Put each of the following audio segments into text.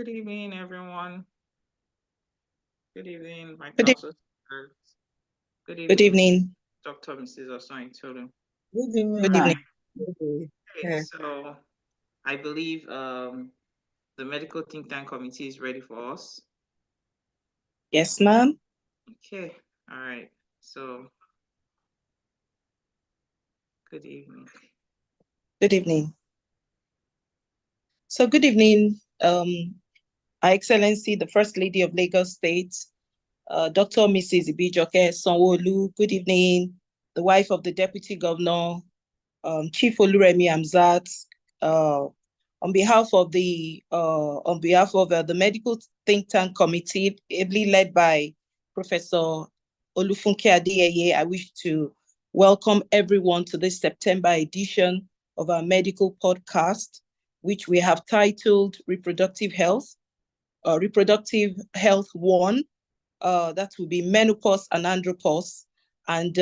Good evening, everyone. Good evening, my Good, COWLSO speakers. Good good evening, evening. Dr. Mrs. Osointolu. Good evening, Good ma. evening. Okay, so I believe the medical think tank committee is ready for us. Yes, ma'am. Okay, all right. So, good evening. Good evening. So good evening, Her Excellency, the First Lady of Lagos State, Dr. Mrs. Ibijoke Sanwo-Olu. Good evening, the wife of the Deputy Governor, Chief Oluremi Hamzat. On behalf of the Medical Think Tank Committee, ably led by Professor Olufunke Adeyeye, I wish to welcome everyone to this September edition of our medical podcast, which we have titled Reproductive Health 1. That will be menopause and andropause. And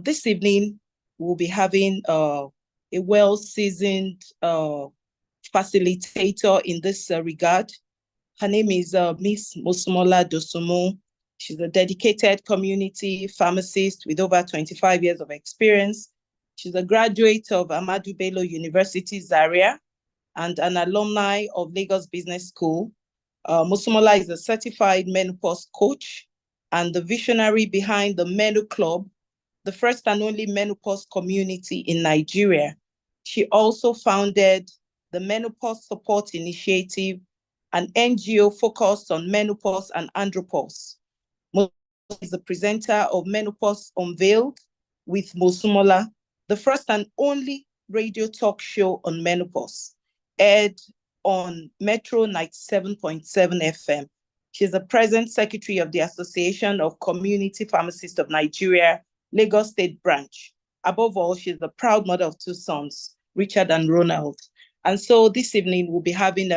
this evening, we'll be having a well-seasoned facilitator in this regard. Her name is Miss Mosumola Dosumu. She's a dedicated community pharmacist with over 25 years of experience. She's a graduate of Ahmadu Bello University, Zaria, and an alumni of Lagos Business School. Mosumola is a certified menopause coach and the visionary behind the Menu Club, the first and only menopause community in Nigeria. She also founded the Menopause Support Initiative, an NGO focused on menopause and andropause. Mosumola is the presenter of Menopause Unveiled with Mosumola, the first and only radio talk show on menopause, aired on Metro 97.7 FM. She's the present secretary of the Association of Community Pharmacists of Nigeria, Lagos State branch. Above all, she's the proud mother of two sons, Richard and Ronald. And so this evening we'll be having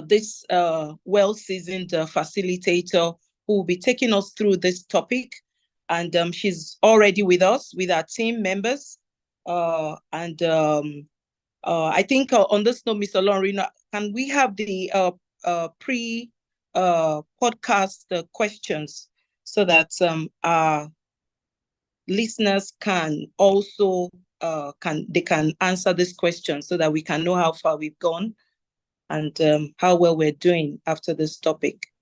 this well-seasoned facilitator who will be taking us through this topic. And she's already with us, with our team members. I think on this note, Mr. Lorena, can we have the pre-podcast questions so that our listeners can also can answer this question so that we can know how far we've gone and how well we're doing after this topic.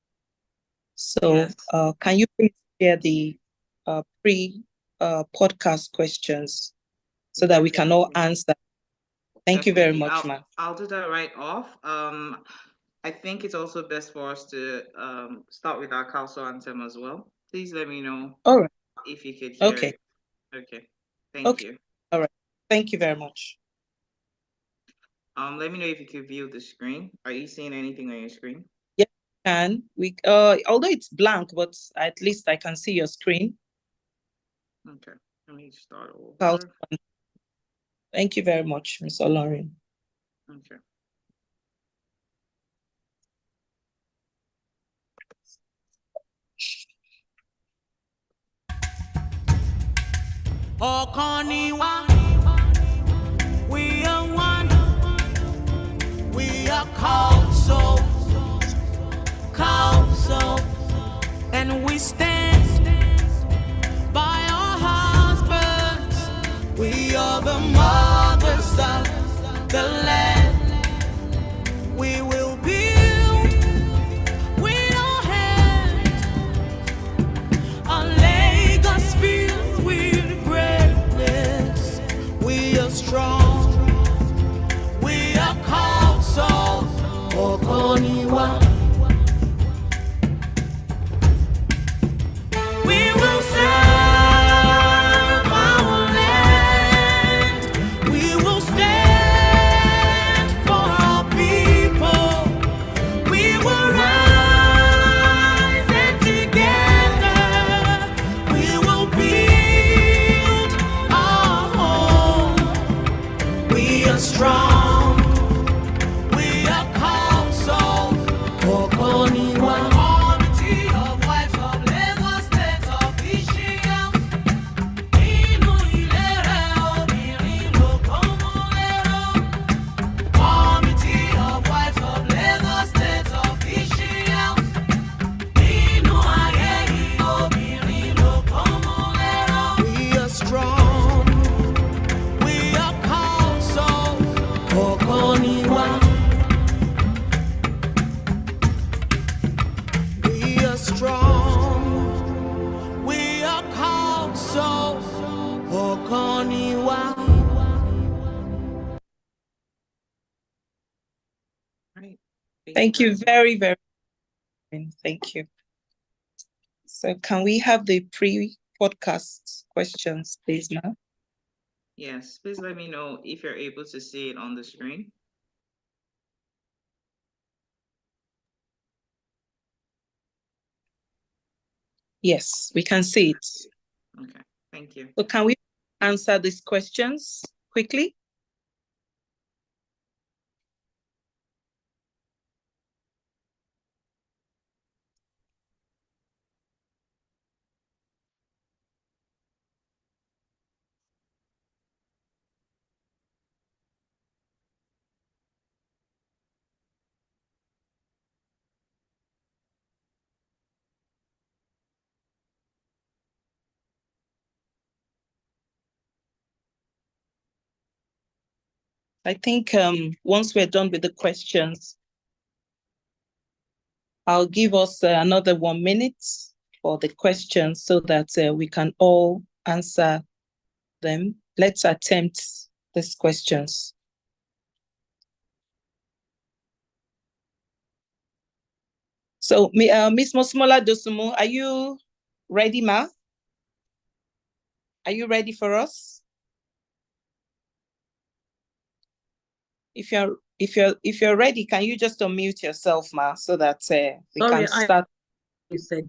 So Yes. can you please share the pre-podcast questions so that we can all answer? Thank you very much, ma'am. I'll do that right off. I think it's also best for us to start with our COWLSO anthem as well. Please let me know if you could hear it. Okay. Thank you. All right. Thank you very much. Let me know if you could view the screen. Are you seeing anything on your screen? Yes, I can. Although it's blank, but at least I can see your screen. Okay. Let me start over. Thank you very much, Ms. Olorin. Okay. We are one. We are COWLSO, and we stand by our husbands. We are the mothers of the land. We will build with our hands a Lagos filled with greatness. We are strong. We are COWLSO, Okoniwa. We will serve our land. We will stand Thank you very, very much. Thank you. So can we have the pre-podcast questions, please, ma'am? Yes, please let me know if you're able to see it on the screen. Yes, we can see it. Okay, thank you. So can we answer these questions quickly? I think once we're done with the questions, I'll give us another 1 minute for the questions so that we can all answer them. Let's attempt these questions. So, Miss Mosmola Dosumu, are you ready, ma? Are you ready for us? If you're ready, can you just unmute yourself, ma, so that we can start? You said.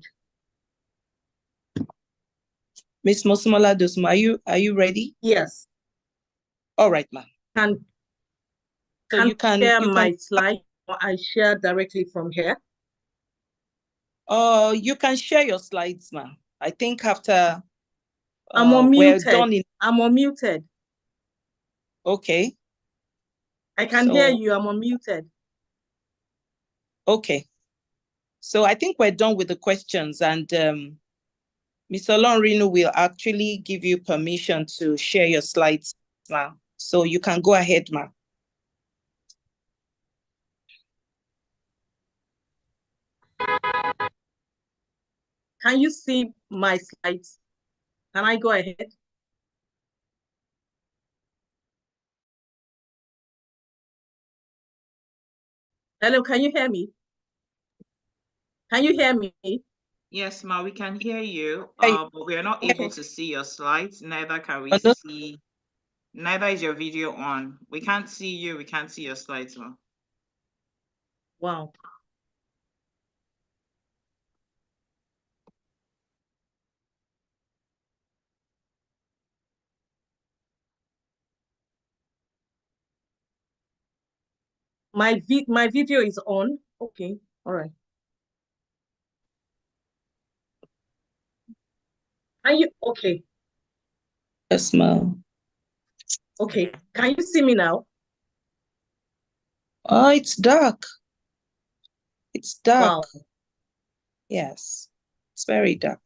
Miss Mosmola Dosumu, are you ready? Yes. All right, ma. So you can share my slide, or I share directly from here? You can share your slides, ma. I think after I'm unmuted. We're done. I'm unmuted. Okay. I can hear you. I'm unmuted. Okay. So I think we're done with the questions, and Mr. Lonrinu will actually give you permission to share your slides, ma. So you can go ahead, ma. Can you see my slides? Can I go ahead? Hello, can you hear me? Can you hear me? Yes, ma, we can hear you, but we are not able to see your slides. Neither can we see, neither is your video on. We can't see you, we can't see your slides, ma. Wow. My video is on. Okay, all right. Are you okay? Yes, ma'am. Okay, can you see me now? Oh, it's dark. It's dark. Wow. Yes, it's very dark.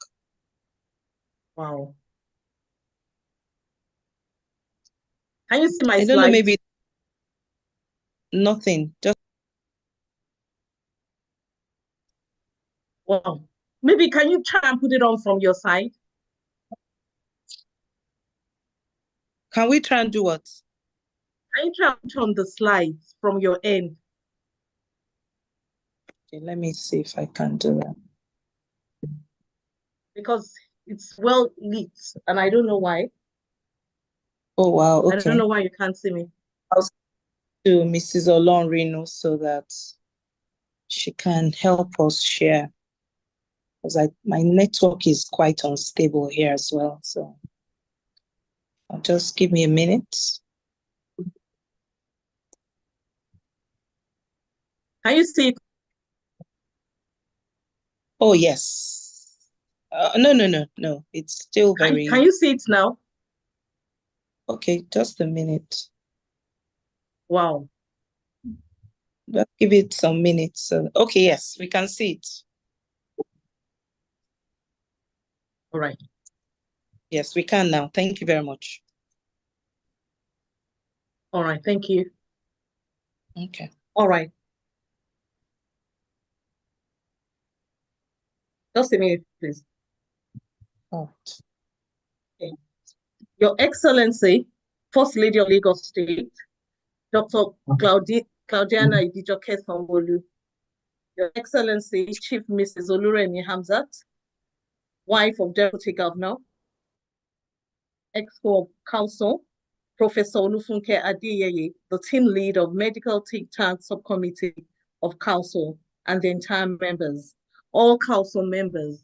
Wow. Can you see my slides? I don't know, maybe nothing. Just wow. Maybe can you try and put it on from your side? Can we try and do what? Can you try and put on the slides from your end? Okay, let me see if I can do that. Because it's well lit and I don't know why. Oh, wow. Okay. I don't know why you can't see me. I'll to Mrs. Olonrinu so that she can help us share. Because my network is quite unstable here as well. So just give me a minute. Can you see it? Oh, yes. No. It's still very... Can you see it now? Okay, just a minute. Wow. Just give it some minutes. Okay, yes, we can see it. All right. Yes, we can now. Thank you very much. All right, thank you. Okay. All right. Just a minute, please. All right. Okay. Your Excellency, First Lady of Lagos State, Dr. Claudiana Ibijoke Sanwo-Olu, Your Excellency, Chief Mrs. Oluremi Hamzat, wife of Deputy Governor, Exco of COWLSO, Professor Olufunke Adeyeye, the team lead of Medical Think Tank Subcommittee of COWLSO, and the entire members, all COWLSO members.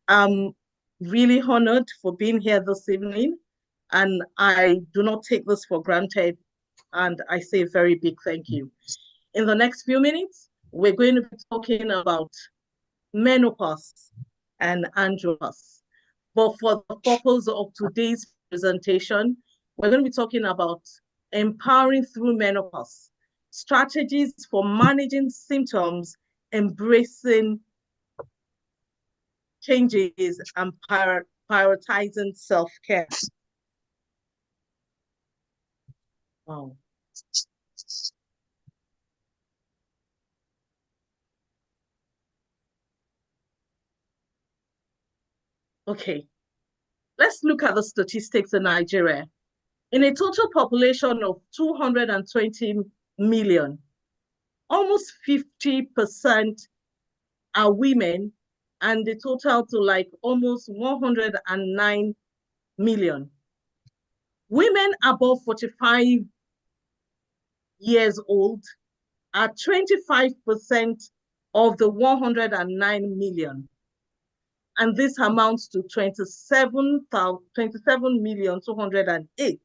I'm really honored for being here this evening, and I do not take this for granted, and I say a very big thank you. In the next few minutes, we're going to be talking about menopause and andropause. But for the purpose of today's presentation, we're going to be talking about empowering through menopause, strategies for managing symptoms, embracing changes, and prioritizing self-care. Wow. Okay, let's look at the statistics in Nigeria. In a total population of 220 million, almost 50% are women, and the total to like almost 109 million. Women above 45 years old are 25% of the 109 million. And this amounts to 27,208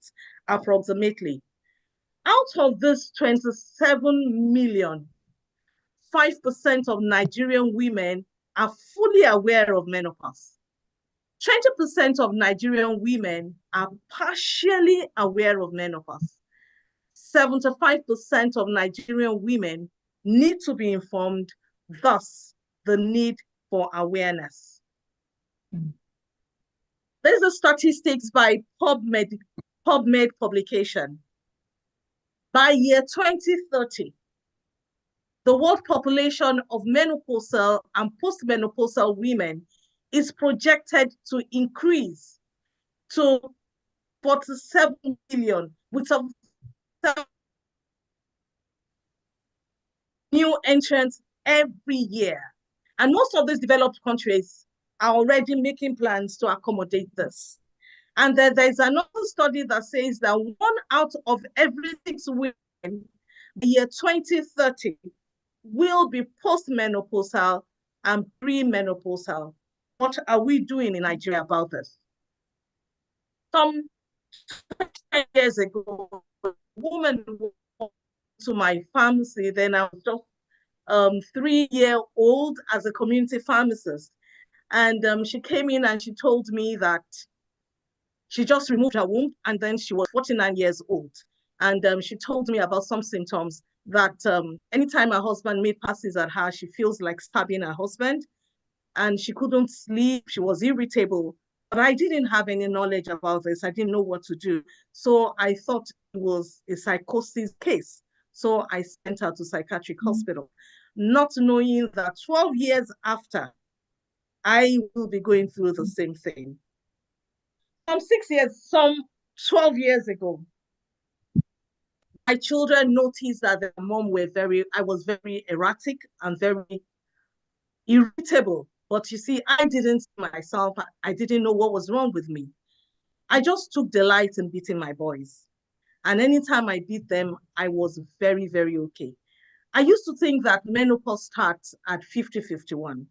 approximately. Out of this 27 million, 5% of Nigerian women are fully aware of menopause. 20% of Nigerian women are partially aware of menopause. 75% of Nigerian women need to be informed, thus the need for awareness. There's the statistics by PubMed publication. By year 2030, the world population of menopausal and postmenopausal women is projected to increase to 47 million, with some new entrants every year. And most of these developed countries are already making plans to accommodate this. And then there's another study that says that 1 out of every 6 women by the year 2030 will be postmenopausal and premenopausal. What are we doing in Nigeria about this? Some 10 years ago, a woman walked to my pharmacy, then I was just 3-year-old as a community pharmacist. And she came in and she told me that she just removed her womb, and then she was 49 years old. And she told me about some symptoms that anytime her husband made passes at her, she feels like stabbing her husband, and she couldn't sleep. She was irritable, but I didn't have any knowledge about this. I didn't know what to do. So I thought it was a psychosis case. So I sent her to psychiatric hospital, not knowing that 12 years after, I will be going through the same thing. Some 12 years ago, my children noticed that their mom I was very erratic and very irritable. But you see, I didn't see myself. I didn't know what was wrong with me. I just took delight in beating my boys. And anytime I beat them, I was very, very okay. I used to think that menopause starts at 50, 51,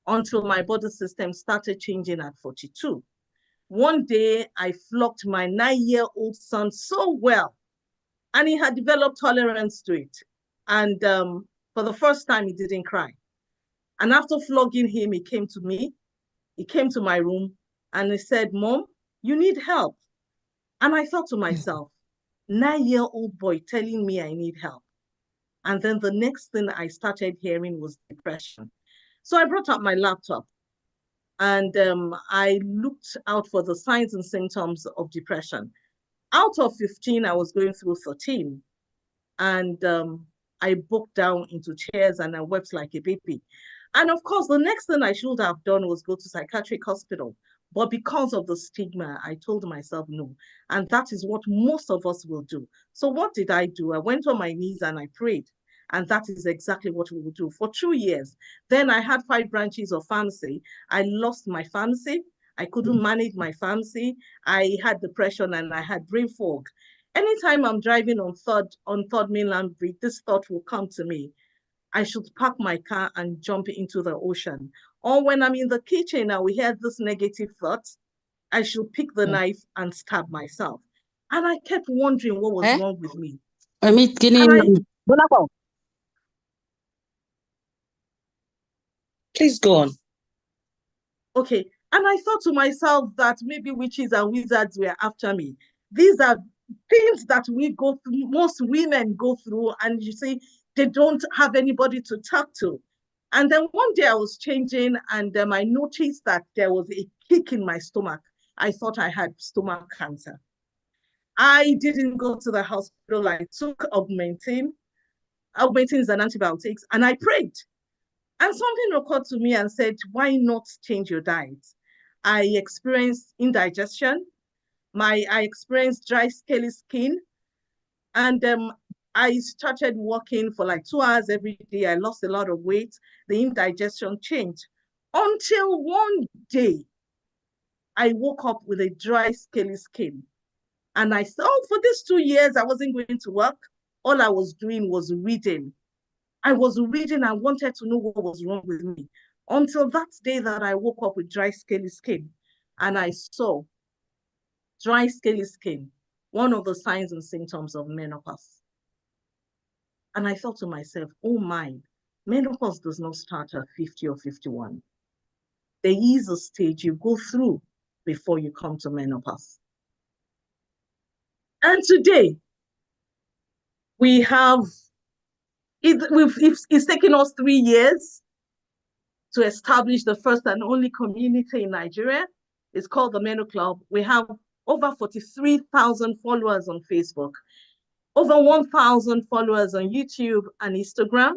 until my body system started changing at 42. One day, I flogged my 9-year-old son so well, and he had developed tolerance to it. And for the first time, he didn't cry. And after flogging him, he came to me. He came to my room, and he said, "Mom, you need help." And I thought to myself, 9-year-old boy telling me I need help. And then the next thing I started hearing was depression. So I brought up my laptop, and I looked out for the signs and symptoms of depression. Out of 15, I was going through 13. And I broke down into tears and I wept like a baby. And of course, the next thing I should have done was go to psychiatric hospital. But because of the stigma, I told myself no. And that is what most of us will do. So what did I do? I went on my knees and I prayed. And that is exactly what we will do for 2 years. Then I had 5 branches of pharmacy. I lost my pharmacy. I couldn't manage my pharmacy. I had depression and I had brain fog. Anytime I'm driving on third mainland bridge, this thought will come to me. I should park my car and jump into the ocean. Or when I'm in the kitchen and we hear this negative thought, I should pick the knife and stab myself. And I kept wondering what was wrong with me. Please go on. Okay. And I thought to myself that maybe witches and wizards were after me. These are things that we go through, most women go through, and you see, they don't have anybody to talk to. And then one day I was changing and I noticed that there was a kick in my stomach. I thought I had stomach cancer. I didn't go to the hospital. I took Augmentin. Augmentin is an antibiotic, and I prayed. And something occurred to me and said, why not change your diet? I experienced indigestion. I experienced dry, scaly skin. And I started walking for like 2 hours every day. I lost a lot of weight. The indigestion changed. Until one day, I woke up with a dry, scaly skin. And I thought, oh, for these 2 years, I wasn't going to work. All I was doing was reading. I was reading. I wanted to know what was wrong with me. Until that day that I woke up with dry, scaly skin. And I saw dry, scaly skin, one of the signs and symptoms of menopause. And I thought to myself, oh my, menopause does not start at 50 or 51. There is a stage you go through before you come to menopause. And today, it's taken us 3 years to establish the first and only community in Nigeria. It's called the Meno Club. We have over 43,000 followers on Facebook, over 1,000 followers on YouTube and Instagram,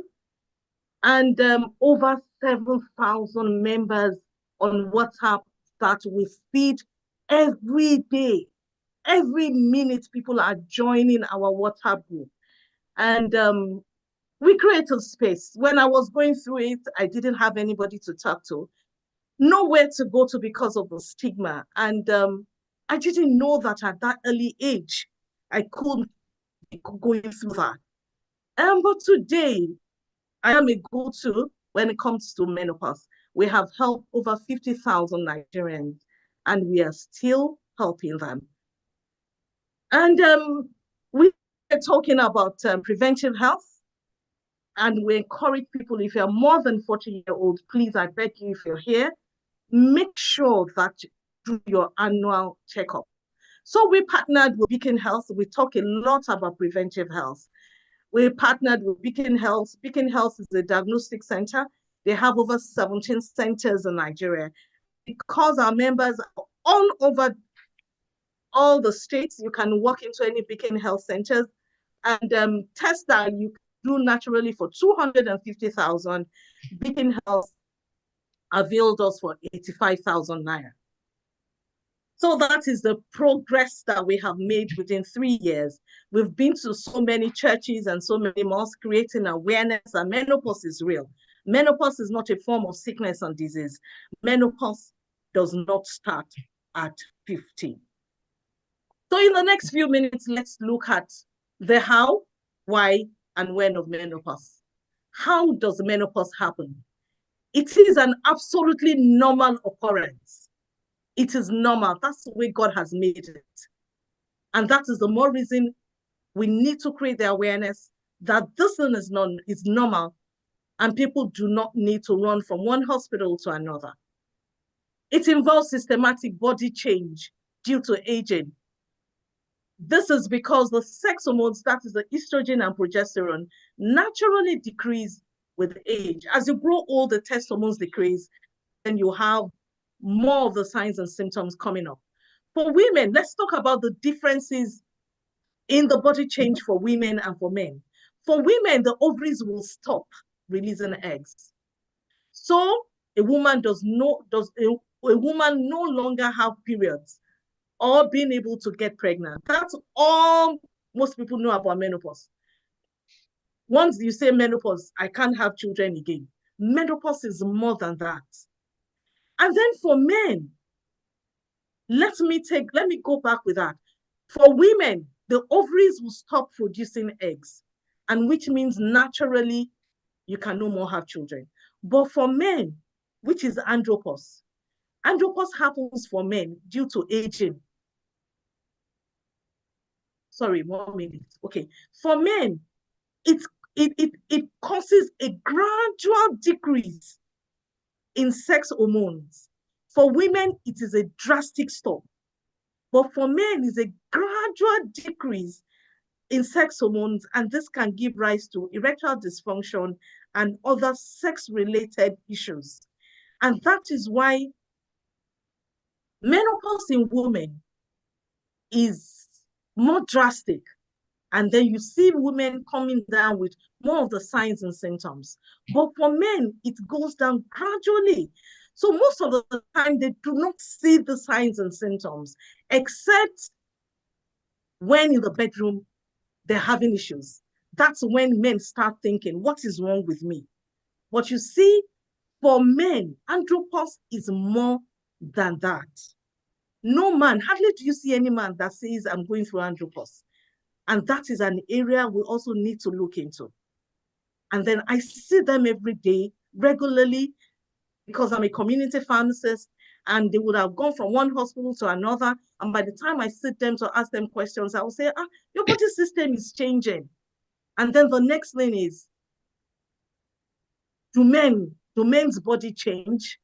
and over 7,000 members on WhatsApp that we feed every day. Every minute, people are joining our WhatsApp group. And we create a space. When I was going through it, I didn't have anybody to talk to, nowhere to go to because of the stigma. And I didn't know that at that early age, I could be going through that. But today, I am a go-to when it comes to menopause. We have helped over 50,000 Nigerians, and we are still helping them. And we are talking about preventive health, and we encourage people, if you're more than 40-year-old, please, I beg you, if you're here, make sure that you do your annual checkup. So we partnered with Beacon Health. We talk a lot about preventive health. We partnered with Beacon Health. Beacon Health is a diagnostic center. They have over 17 centers in Nigeria. Because our members are all over all the states, you can walk into any Beacon Health centers and test that you do naturally for 250,000. Beacon Health availed us for 85,000 naira. So that is the progress that we have made within 3 years. We've been to so many churches and so many mosques, creating awareness that menopause is real. Menopause is not a form of sickness and disease. Menopause does not start at 50. So in the next few minutes, let's look at the how, why, and when of menopause. How does menopause happen? It is an absolutely normal occurrence. It is normal. That's the way God has made it. And that is the more reason we need to create the awareness that this thing is normal, and people do not need to run from one hospital to another. It involves systematic body change due to aging. This is because the sex hormones, that is the estrogen and progesterone, naturally decrease with age. As you grow old, the test hormones decrease, and you have more of the signs and symptoms coming up. For women, let's talk about the differences in the body change for women and for men. For women, the ovaries will stop releasing eggs. So a woman no longer have periods or being able to get pregnant. That's all most people know about menopause. Once you say menopause, I can't have children again. Menopause is more than that. And then for men, let me go back with that. For women, the ovaries will stop producing eggs, and which means naturally you can no more have children. But for men, which is andropause happens for men due to aging. Sorry, 1 minute. Okay. For men, it causes a gradual decrease in sex hormones. For women, it is a drastic stop. But for men, it's a gradual decrease in sex hormones, and this can give rise to erectile dysfunction and other sex-related issues. And that is why menopause in women is more drastic. And then you see women coming down with more of the signs and symptoms. But for men, it goes down gradually. So most of the time, they do not see the signs and symptoms, except when in the bedroom, they're having issues. That's when men start thinking, what is wrong with me? But you see, for men, andropause is more than that. No man, hardly do you see any man that says, I'm going through andropause. And that is an area we also need to look into. And then I see them every day, regularly, because I'm a community pharmacist, and they would have gone from one hospital to another. And by the time I sit them to ask them questions, I will say, your body system is changing. And then the next thing is, do men's body change?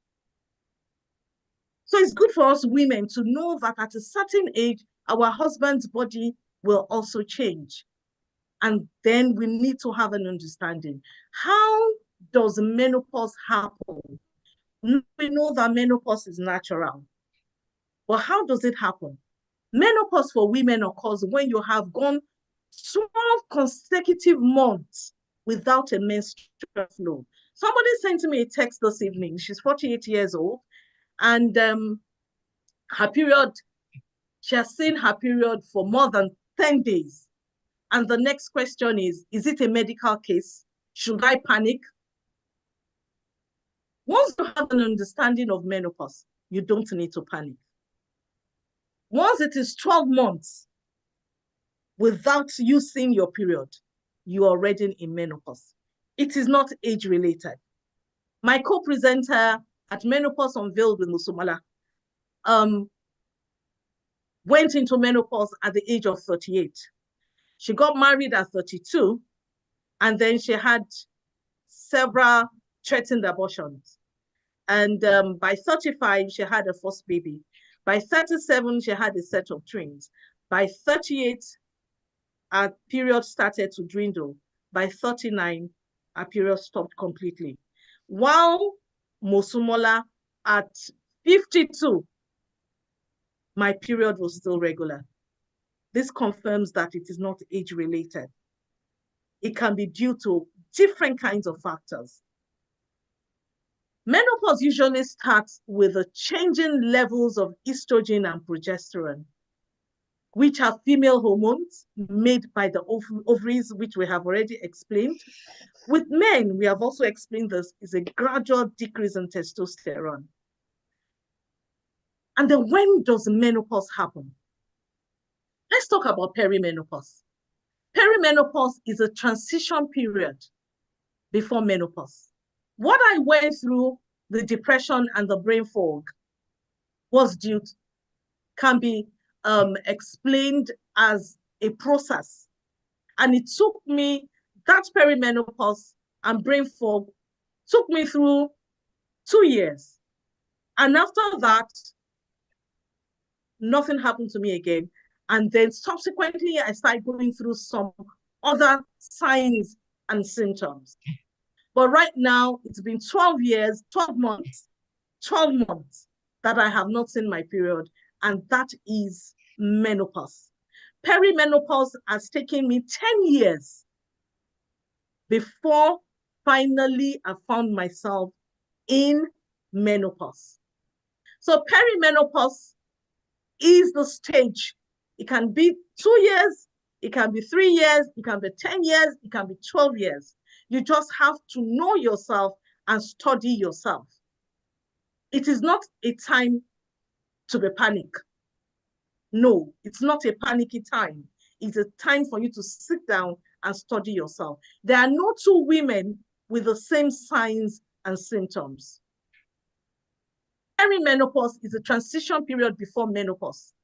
So it's good for us women to know that at a certain age, our husband's body will also change. And then we need to have an understanding. How does menopause happen? We know that menopause is natural. But how does it happen? Menopause for women occurs when you have gone 12 consecutive months without a menstrual flow. Somebody sent me a text this evening. She's 48 years old, and her period, she has seen her period for more than 10 days. And the next question is it a medical case? Should I panic? Once you have an understanding of menopause, you don't need to panic. Once it is 12 months without you seeing your period, you are already in menopause. It is not age-related. My co-presenter at Menopause Unveiled with Musumala went into menopause at the age of 38. She got married at 32, and then she had several threatened abortions. And by 35, she had a first baby. By 37, she had a set of twins. By 38, her period started to dwindle. By 39, her period stopped completely. While Mosumola, at 52, my period was still regular. This confirms that it is not age-related. It can be due to different kinds of factors. Menopause usually starts with the changing levels of estrogen and progesterone, which are female hormones made by the ovaries, which we have already explained. With men, we have also explained this, is a gradual decrease in testosterone. And then when does menopause happen? Let's talk about perimenopause. Perimenopause is a transition period before menopause. What I went through, the depression and the brain fog, can be explained as a process. And it took me, that perimenopause and brain fog took me through 2 years. And after that, nothing happened to me again. And then subsequently, I started going through some other signs and symptoms. But right now, it's been 12 months that I have not seen my period, and that is menopause. Perimenopause has taken me 10 years before finally I found myself in menopause. So perimenopause is the stage. It can be 2 years, It can be 3 years, it can be 10 years, it can be 12 years. You just have to know yourself and study yourself. It is not a time to be panic. No, it's not a panicky time. It's a time for you to sit down and study yourself. There are no two women with the same signs and symptoms. Perimenopause is a transition period before menopause.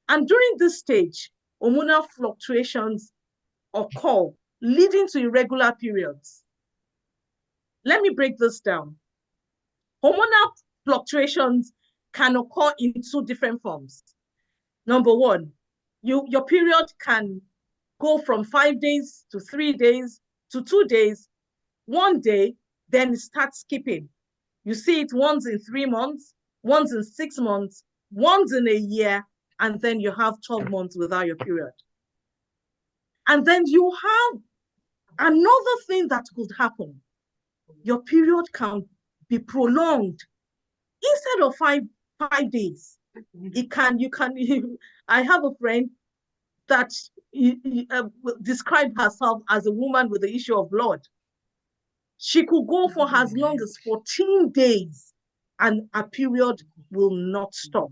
And during this stage, hormonal fluctuations occur, leading to irregular periods. Let me break this down. Hormonal fluctuations can occur in 2 different forms. Number one, your period can go from 5 days to 3 days to 2 days, 1 day, then start skipping. You see it once in 3 months, once in 6 months, once in a year, and then you have 12 months without your period. And then you have another thing that could happen. Your period can be prolonged. Instead of five days, I have a friend that described herself as a woman with the issue of blood. She could go for as long as 14 days and a period will not stop.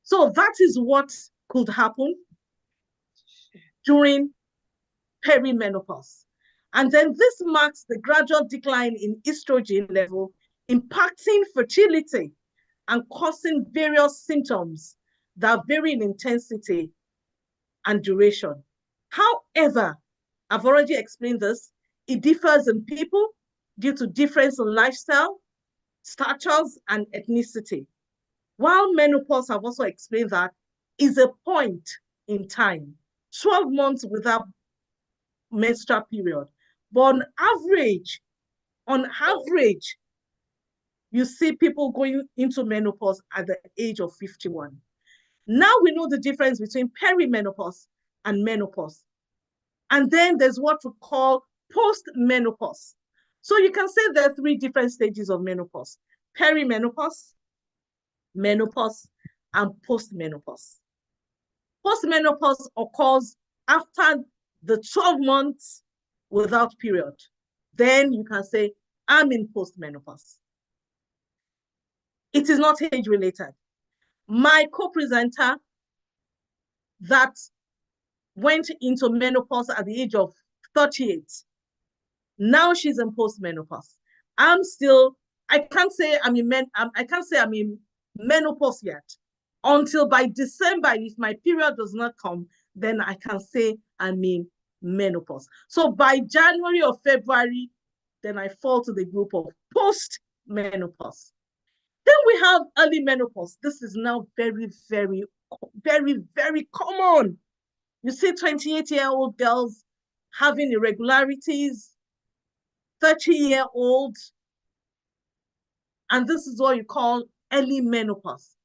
So that is what could happen during perimenopause. And then this marks the gradual decline in estrogen level, impacting fertility and causing various symptoms that vary in intensity and duration. However, I've already explained this, it differs in people due to difference in lifestyle, statures, and ethnicity. While menopause, I've also explained that, is a point in time, 12 months without menstrual period. But on average, you see people going into menopause at the age of 51. Now we know the difference between perimenopause and menopause. And then there's what we call post-menopause. So you can say there are 3 different stages of menopause: perimenopause, menopause, and post-menopause. Post-menopause occurs after the 12 months without period. Then you can say, I'm in post-menopause. It is not age-related. My co-presenter that went into menopause at the age of 38, now she's in post-menopause. I can't say I'm in menopause yet. Until by December, if my period does not come, then I can say I'm in menopause. So by January or February, then I fall to the group of post-menopause. Then we have early menopause. This is now very, very, very, very common. You see 28-year-old girls having irregularities, 30-year-old, and this is what you call early menopause.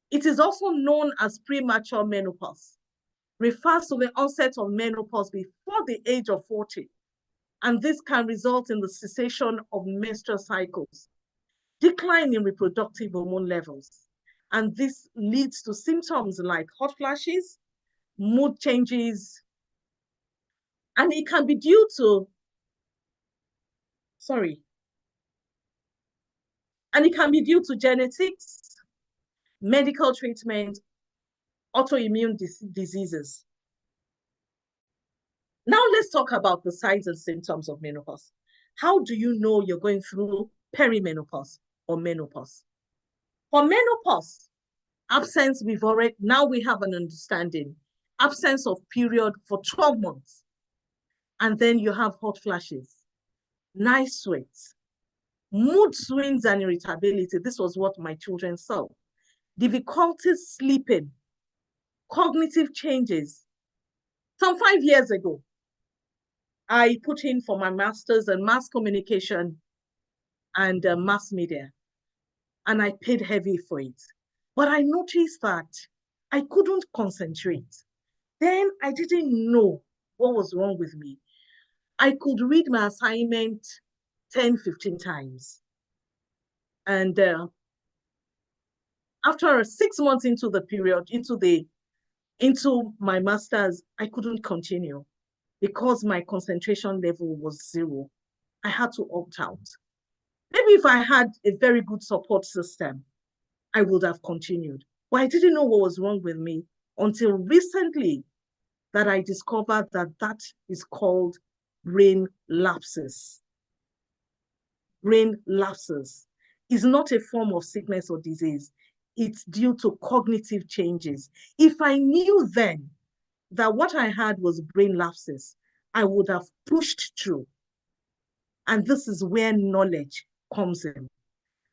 It is also known as premature menopause. Refers to the onset of menopause before the age of 40, and this can result in the cessation of menstrual cycles, decline in reproductive hormone levels, and this leads to symptoms like hot flashes, mood changes, and it can be due to, genetics, medical treatment, autoimmune diseases. Now let's talk about the signs and symptoms of menopause. How do you know you're going through perimenopause or menopause? For menopause, absence, now we have an understanding. Absence of period for 12 months. And then you have hot flashes, night sweats, mood swings and irritability. This was what my children saw. Difficulty sleeping, cognitive changes. Some 5 years ago, I put in for my master's in mass communication and mass media, and I paid heavy for it. But I noticed that I couldn't concentrate. Then I didn't know what was wrong with me. I could read my assignment 10, 15 times. And after 6 months into the period, into the into my master's, I couldn't continue because my concentration level was 0. I had to opt out. Maybe if I had a very good support system, I would have continued. But I didn't know what was wrong with me until recently that I discovered that that is called brain lapses. Brain lapses is not a form of sickness or disease. It's due to cognitive changes. If I knew then that what I had was brain lapses, I would have pushed through. And this is where knowledge comes in.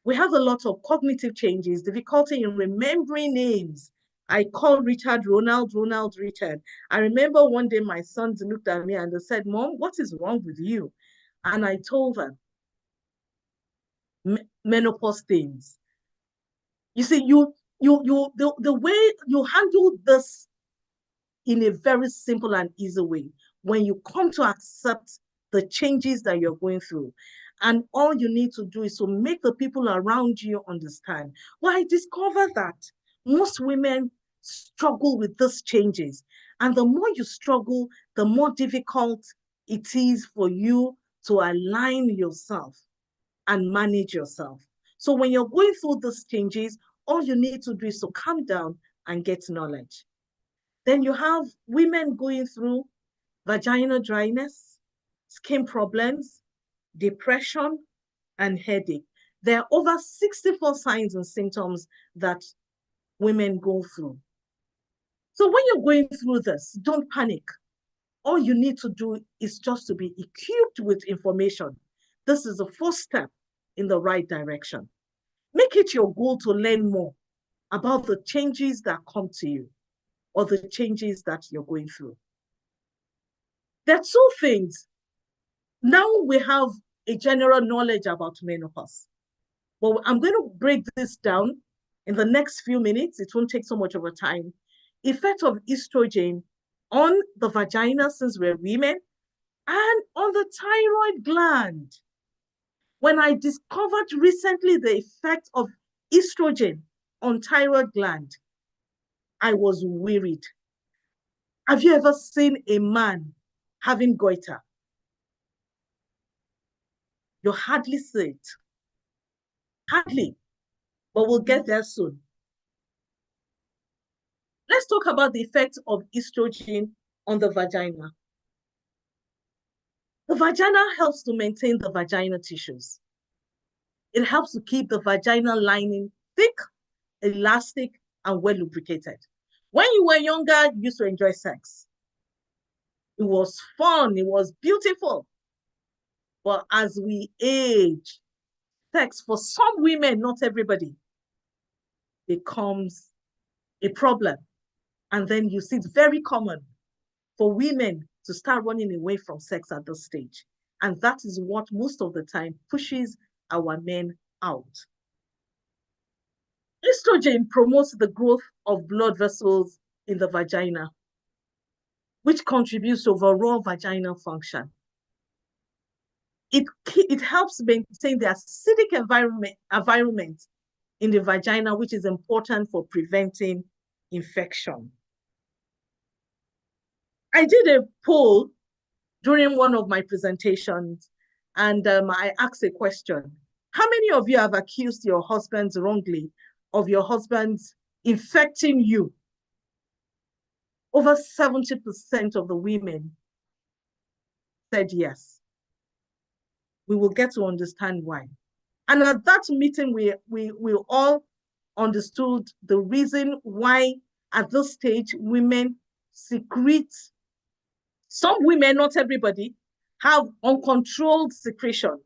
We have a lot of cognitive changes, difficulty in remembering names. I call Richard Ronald Richard. I remember one day my sons looked at me and they said, "Mom, what is wrong with you?" And I told them, menopause things. You see, the way you handle this in a very simple and easy way, when you come to accept the changes that you're going through, and all you need to do is to make the people around you understand. Well, I discovered that most women struggle with these changes. And the more you struggle, the more difficult it is for you to align yourself and manage yourself. So when you're going through these changes, all you need to do is to calm down and get knowledge. Then you have women going through vaginal dryness, skin problems, depression, and headache. There are over 64 signs and symptoms that women go through. So when you're going through this, don't panic. All you need to do is just to be equipped with information. This is the first step in the right direction. Make it your goal to learn more about the changes that come to you or the changes that you're going through. There are 2 things. Now we have a general knowledge about menopause. Well, I'm going to break this down in the next few minutes. It won't take so much of a time. Effect of estrogen on the vagina, since we're women, and on the thyroid gland. When I discovered recently the effect of estrogen on thyroid gland, I was worried. Have you ever seen a man having goiter? You hardly see it. Hardly. But we'll get there soon. Let's talk about the effect of estrogen on the vagina. The vagina helps to maintain the vaginal tissues. It helps to keep the vaginal lining thick, elastic, and well lubricated. When you were younger, you used to enjoy sex. It was fun, it was beautiful. But as we age, sex for some women, not everybody, becomes a problem. And then you see it's very common for women to start running away from sex at this stage. And that is what most of the time pushes our men out. Estrogen promotes the growth of blood vessels in the vagina, which contributes to overall vaginal function. It helps maintain the acidic environment in the vagina, which is important for preventing infection. I did a poll during one of my presentations, and I asked a question. How many of you have accused your husbands wrongly of your husbands infecting you? Over 70% of the women said yes. We will get to understand why. And at that meeting, we all understood the reason why at this stage women secrete. Some women, not everybody, have uncontrolled secretion.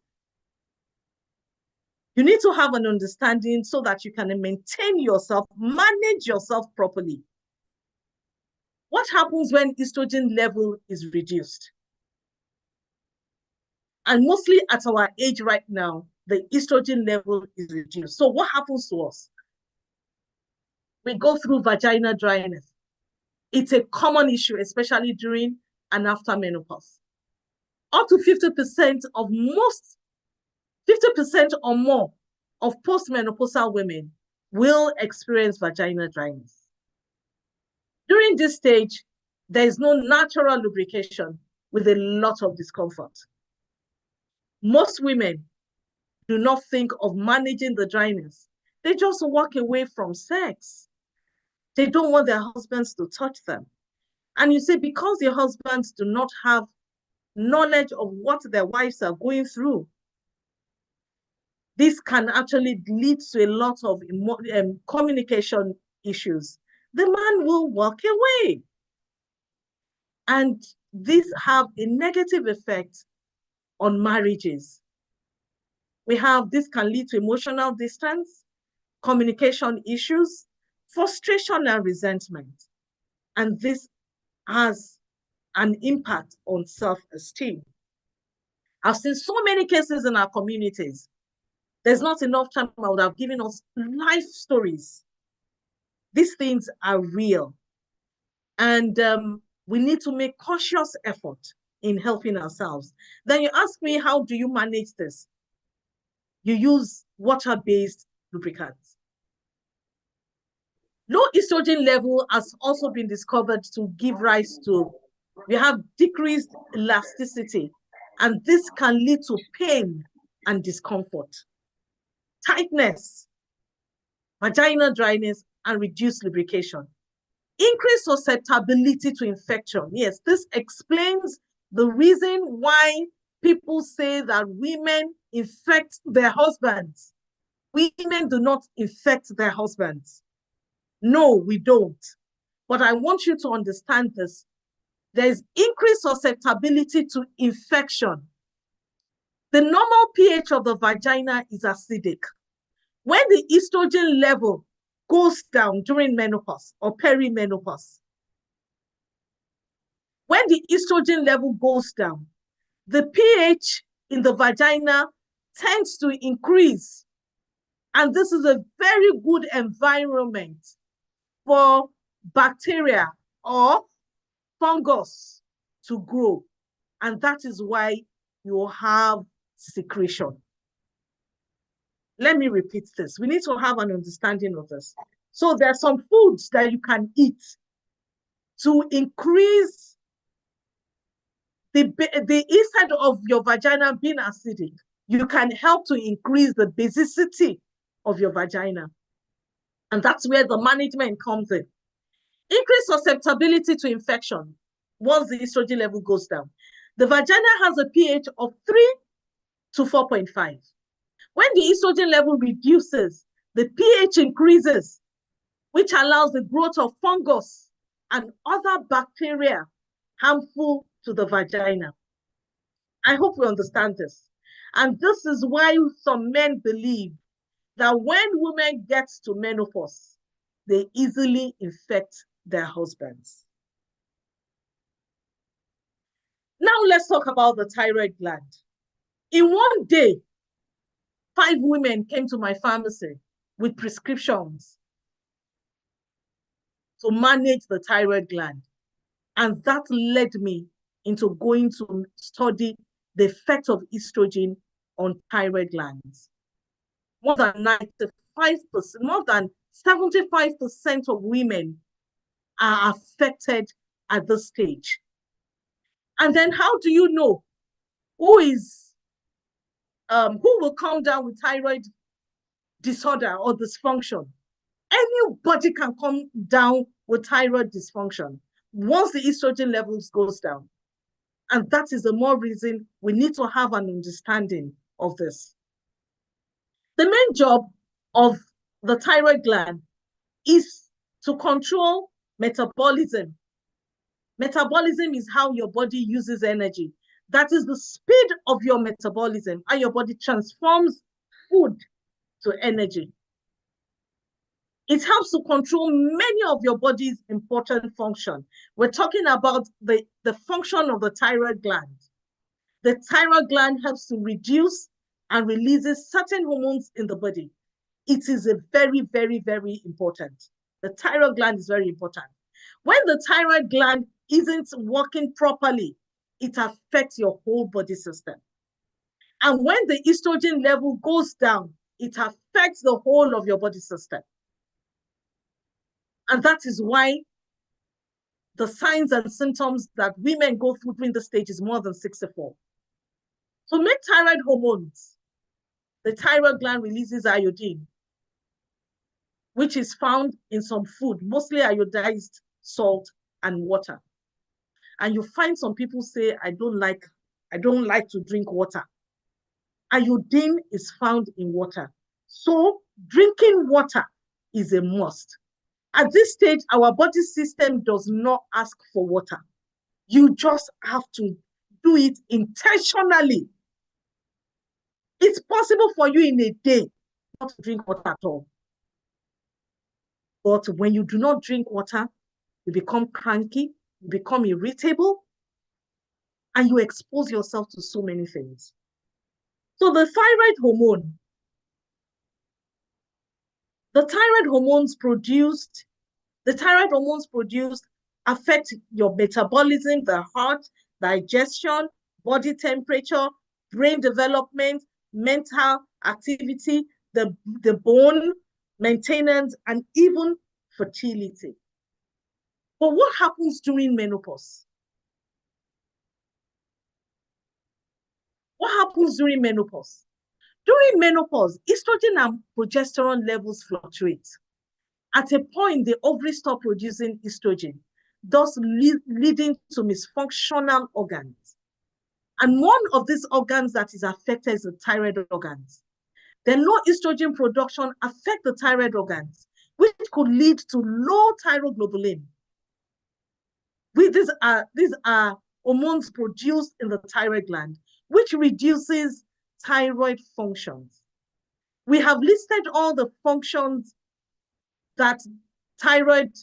You need to have an understanding so that you can maintain yourself, manage yourself properly. What happens when estrogen level is reduced? And mostly at our age right now, the estrogen level is reduced. So what happens to us? We go through vaginal dryness. It's a common issue, especially during and after menopause. Up to 50% of 50% or more of postmenopausal women will experience vaginal dryness. During During this stage, there is no natural lubrication with a lot of discomfort. Most women do not think of managing the dryness. They just walk away from sex. They don't want their husbands to touch them. And you see, because their husbands do not have knowledge of what their wives are going through, this can actually lead to a lot of communication issues. The man will walk away. And these have a negative effect on marriages. This can lead to emotional distance, communication issues, frustration and resentment. And this has an impact on self-esteem. I've seen so many cases in our communities. There's not enough time. I would have given us life stories. These things are real. And we need to make cautious effort in helping ourselves. Then you ask me, how do you manage this? You use water-based lubricants. Low estrogen level has also been discovered to give rise to, we have decreased elasticity, and this can lead to pain and discomfort, tightness, vaginal dryness, and reduced lubrication. Increased susceptibility to infection. Yes, this explains the reason why people say that women infect their husbands. Women do not infect their husbands. No, we don't. But I want you to understand this. There's increased susceptibility to infection. The normal pH of the vagina is acidic. When the estrogen level goes down during menopause or perimenopause, when the estrogen level goes down, the pH in the vagina tends to increase. And this is a very good environment for bacteria or fungus to grow. And that is why you have secretion. Let me repeat this. We need to have an understanding of this. So there are some foods that you can eat to increase the inside of your vagina being acidic. You can help to increase the basicity of your vagina. And that's where the management comes in. Increased susceptibility to infection once the estrogen level goes down. The vagina has a pH of 3 to 4.5. When the estrogen level reduces, the pH increases, which allows the growth of fungus and other bacteria harmful to the vagina. I hope we understand this. And this is why some men believe that when women get to menopause, they easily infect their husbands. Now let's talk about the thyroid gland. In one day, 5 women came to my pharmacy with prescriptions to manage the thyroid gland. And that led me into going to study the effect of estrogen on thyroid glands. More than 95%, more than 75% of women are affected at this stage. And then how do you know who will come down with thyroid disorder or dysfunction? Anybody can come down with thyroid dysfunction once the estrogen levels goes down. And that is the more reason we need to have an understanding of this. The main job of the thyroid gland is to control metabolism. Metabolism is how your body uses energy. That is the speed of your metabolism, how your body transforms food to energy. It helps to control many of your body's important functions. We're talking about the function of the thyroid gland. The thyroid gland helps to reduce and releases certain hormones in the body. It is a very, very, very important. The thyroid gland is very important. When the thyroid gland isn't working properly, it affects your whole body system. And when the estrogen level goes down, it affects the whole of your body system. And that is why the signs and symptoms that women go through during the stage is more than 64. To make thyroid hormones, the thyroid gland releases iodine, which is found in some food, mostly iodized salt and water. And you find some people say, I don't like to drink water. Iodine is found in water. So drinking water is a must. At this stage, our body system does not ask for water. You just have to do it intentionally. It's possible for you in a day not to drink water at all. But when you do not drink water, you become cranky, you become irritable, and you expose yourself to so many things. So the thyroid hormones produced affect your metabolism, the heart, digestion, body temperature, brain development, mental activity, the bone maintenance, and even fertility. But what happens during menopause? What happens during menopause? During menopause, estrogen and progesterone levels fluctuate. At a point, the ovaries stop producing estrogen, thus leading to dysfunctional organs. And one of these organs that is affected is the thyroid organs. The low estrogen production affects the thyroid organs, which could lead to low thyroglobulin. These are hormones produced in the thyroid gland, which reduces thyroid functions. We have listed all the functions that thyroid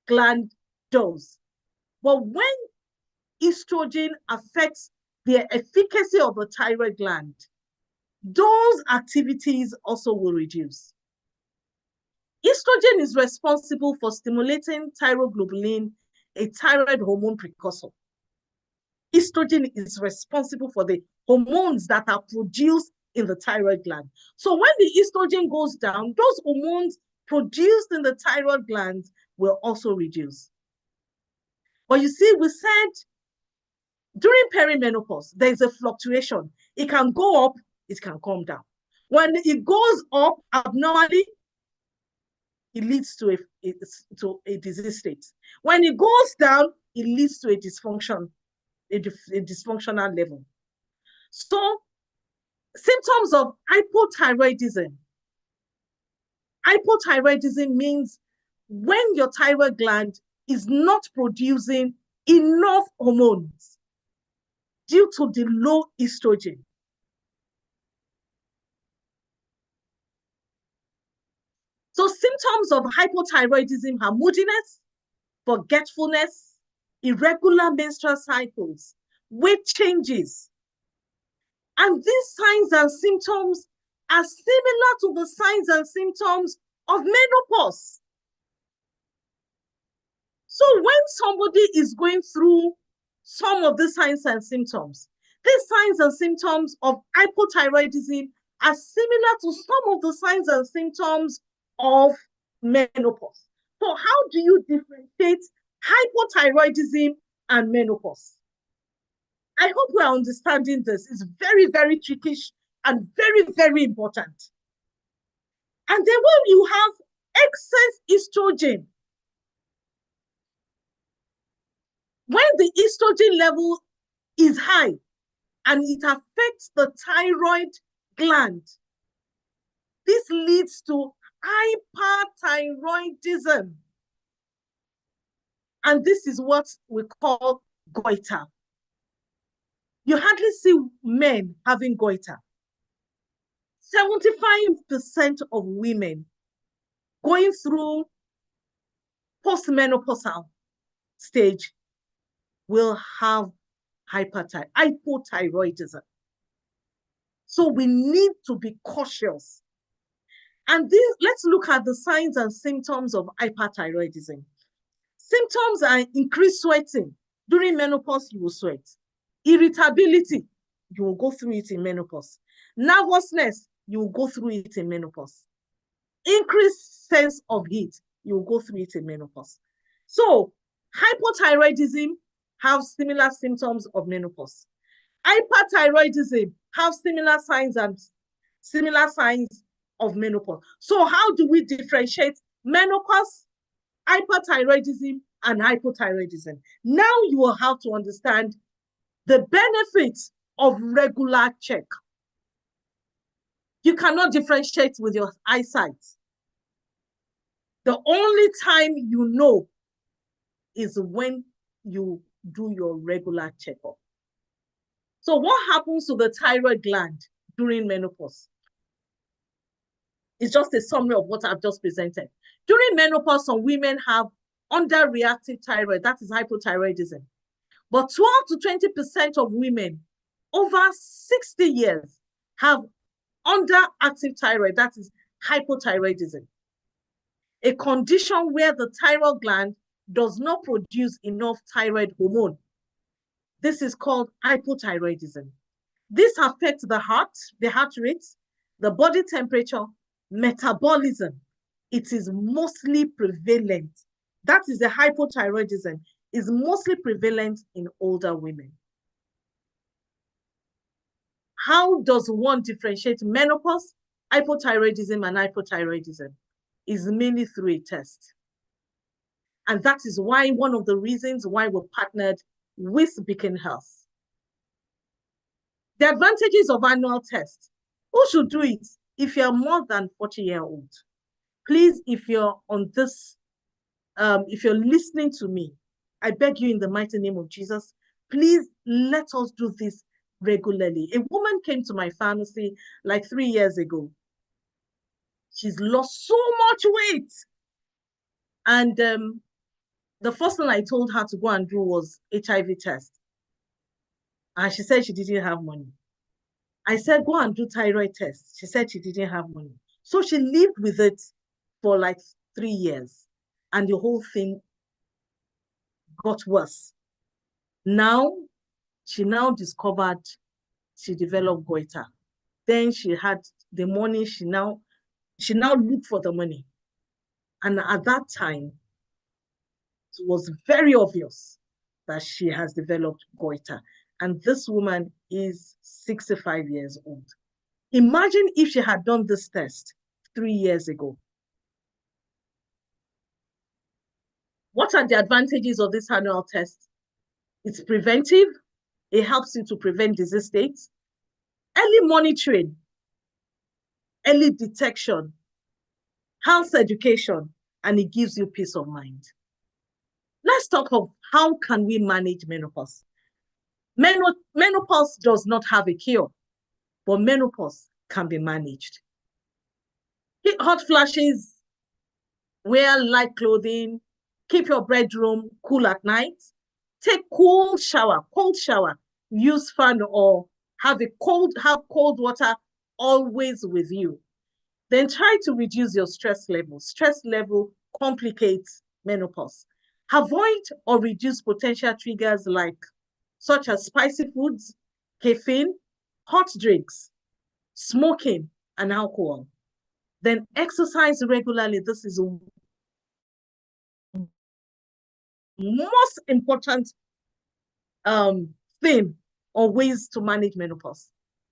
gland does. But when estrogen affects the efficacy of the thyroid gland, those activities also will reduce. Estrogen is responsible for stimulating thyroglobulin, a thyroid hormone precursor. Estrogen is responsible for the hormones that are produced in the thyroid gland. So when the estrogen goes down, those hormones produced in the thyroid glands will also reduce. But you see, we said during perimenopause, there's a fluctuation. It can go up, it can come down. When it goes up abnormally, it leads to a disease state. When it goes down, it leads to a dysfunction, a dysfunctional level. So, symptoms of hypothyroidism. Hypothyroidism means when your thyroid gland is not producing enough hormones due to the low estrogen. So symptoms of hypothyroidism are moodiness, forgetfulness, irregular menstrual cycles, weight changes. And these signs and symptoms are similar to the signs and symptoms of menopause. So when somebody is going through some of the signs and symptoms, these signs and symptoms of hypothyroidism are similar to some of the signs and symptoms of menopause. So how do you differentiate hypothyroidism and menopause? I hope we are understanding this. It's very, very tricky and very, very important. And then when you have excess estrogen, when the estrogen level is high and it affects the thyroid gland, this leads to hyperthyroidism. And this is what we call goiter. You hardly see men having goiter. 75% of women going through postmenopausal stage will have hypothyroidism. So we need to be cautious. And let's look at the signs and symptoms of hyperthyroidism. Symptoms are increased sweating. During menopause, you will sweat. Irritability, you will go through it in menopause. Nervousness, you will go through it in menopause. Increased sense of heat, you will go through it in menopause. So Hypothyroidism have similar symptoms of menopause. Hyperthyroidism have similar signs of menopause. So how do we differentiate menopause, hyperthyroidism, and hypothyroidism? Now you will have to understand the benefits of regular check. You cannot differentiate with your eyesight. The only time you know is when you do your regular checkup. So what happens to the thyroid gland during menopause? It's just a summary of what I've just presented. During menopause, some women have underreactive thyroid, that is hypothyroidism. But 12 to 20% of women over 60 years have underactive thyroid, that is hypothyroidism, a condition where the thyroid gland does not produce enough thyroid hormone. This is called hypothyroidism. This affects the heart rate, the body temperature, metabolism. It is mostly prevalent. That is the hypothyroidism is mostly prevalent in older women. How does one differentiate menopause, hypothyroidism, and hypothyroidism? Is mainly through a test. And that is why one of the reasons why we're partnered with Beacon Health. The advantages of annual tests. Who should do it? If you're more than 40-year-old. Please, if you're on this, if you're listening to me, I beg you in the mighty name of Jesus, please let us do this regularly. A woman came to my pharmacy like 3 years ago. She's lost so much weight. And the first thing I told her to go and do was HIV test. And she said she didn't have money. I said, go and do thyroid test. She said she didn't have money. So she lived with it for like 3 years. And the whole thing got worse. Now, she now discovered she developed goiter. Then she had the money, she now looked for the money. And at that time, it was very obvious that she has developed goiter. And this woman is 65 years old. Imagine if she had done this test 3 years ago. What are the advantages of this annual test? It's preventive. It helps you to prevent disease states. Early monitoring, early detection, health education, and it gives you peace of mind. Let's talk of how can we manage menopause. Menopause does not have a cure, but menopause can be managed. Hit hot flashes, wear light clothing, keep your bedroom cool at night, take cold shower, use fan or have cold water always with you. Then try to reduce your stress level. Stress level complicates menopause. Avoid or reduce potential triggers such as spicy foods, caffeine, hot drinks, smoking, and alcohol. Then exercise regularly. This is most important thing or ways to manage menopause.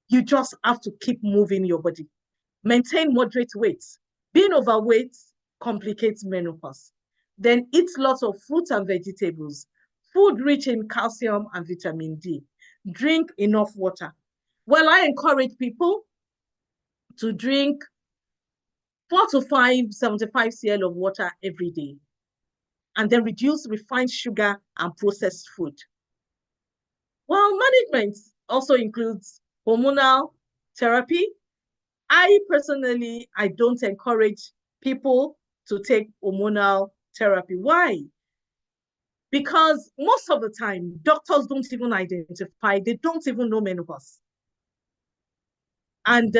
You just have to keep moving your body. Maintain moderate weight. Being overweight complicates menopause. Then eat lots of fruits and vegetables. Food rich in calcium and vitamin D. Drink enough water. Well, I encourage people to drink 4 to 5 75 cl of water every day. And then reduce refined sugar and processed food. Well, management also includes hormonal therapy. I personally don't encourage people to take hormonal therapy. Why? Because most of the time, doctors don't even identify, they don't even know menopause. And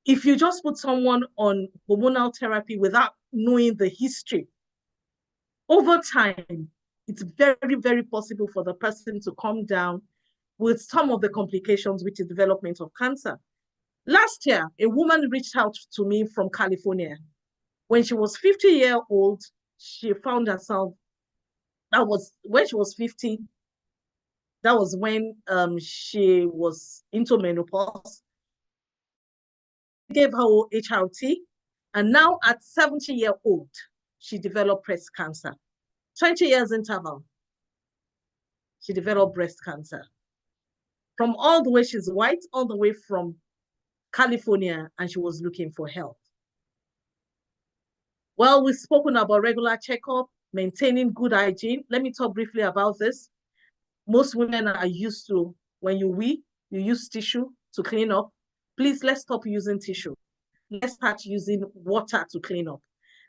if you just put someone on hormonal therapy without knowing the history, over time, it's very, very possible for the person to come down with some of the complications, which is development of cancer. Last year, a woman reached out to me from California. When she was 50-year old, she found herself, that was when she was 50, that was when she was into menopause. Gave her HRT, and now at 70-year-old, she developed breast cancer. 20 years interval, she developed breast cancer. From all the way, she's white, all the way from California, and she was looking for help. Well, we've spoken about regular checkup, maintaining good hygiene. Let me talk briefly about this. Most women are used to, when you wee, you use tissue to clean up. Please, let's stop using tissue. Let's start using water to clean up.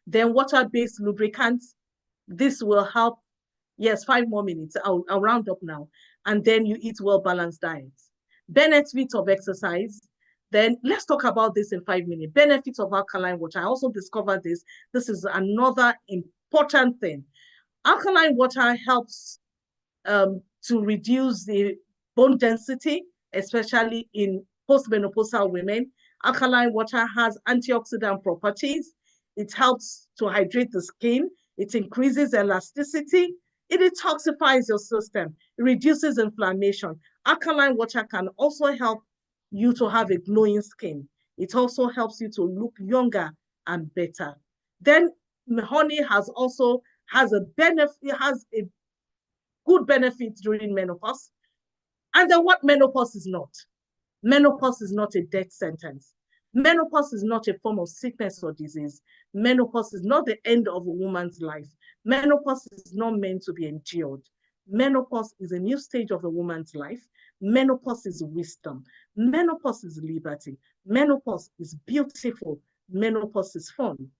Then water-based lubricants. This will help. Yes, 5 more minutes. I'll round up now. And then you eat well-balanced diets. Benefits of exercise. Then let's talk about this in 5 minutes. Benefits of alkaline water. I also discovered this. This is another important thing. Alkaline water helps to reduce the bone density, especially in postmenopausal women. Alkaline water has antioxidant properties. It helps to hydrate the skin. It increases elasticity. It detoxifies your system. It reduces inflammation. Alkaline water can also help you to have a glowing skin. It also helps you to look younger and better. Then honey has a benefit, it has a good benefit during menopause. And then what menopause is not? Menopause is not a death sentence. Menopause is not a form of sickness or disease. Menopause is not the end of a woman's life. Menopause is not meant to be endured. Menopause is a new stage of a woman's life. Menopause is wisdom. Menopause is liberty. Menopause is beautiful. Menopause is fun.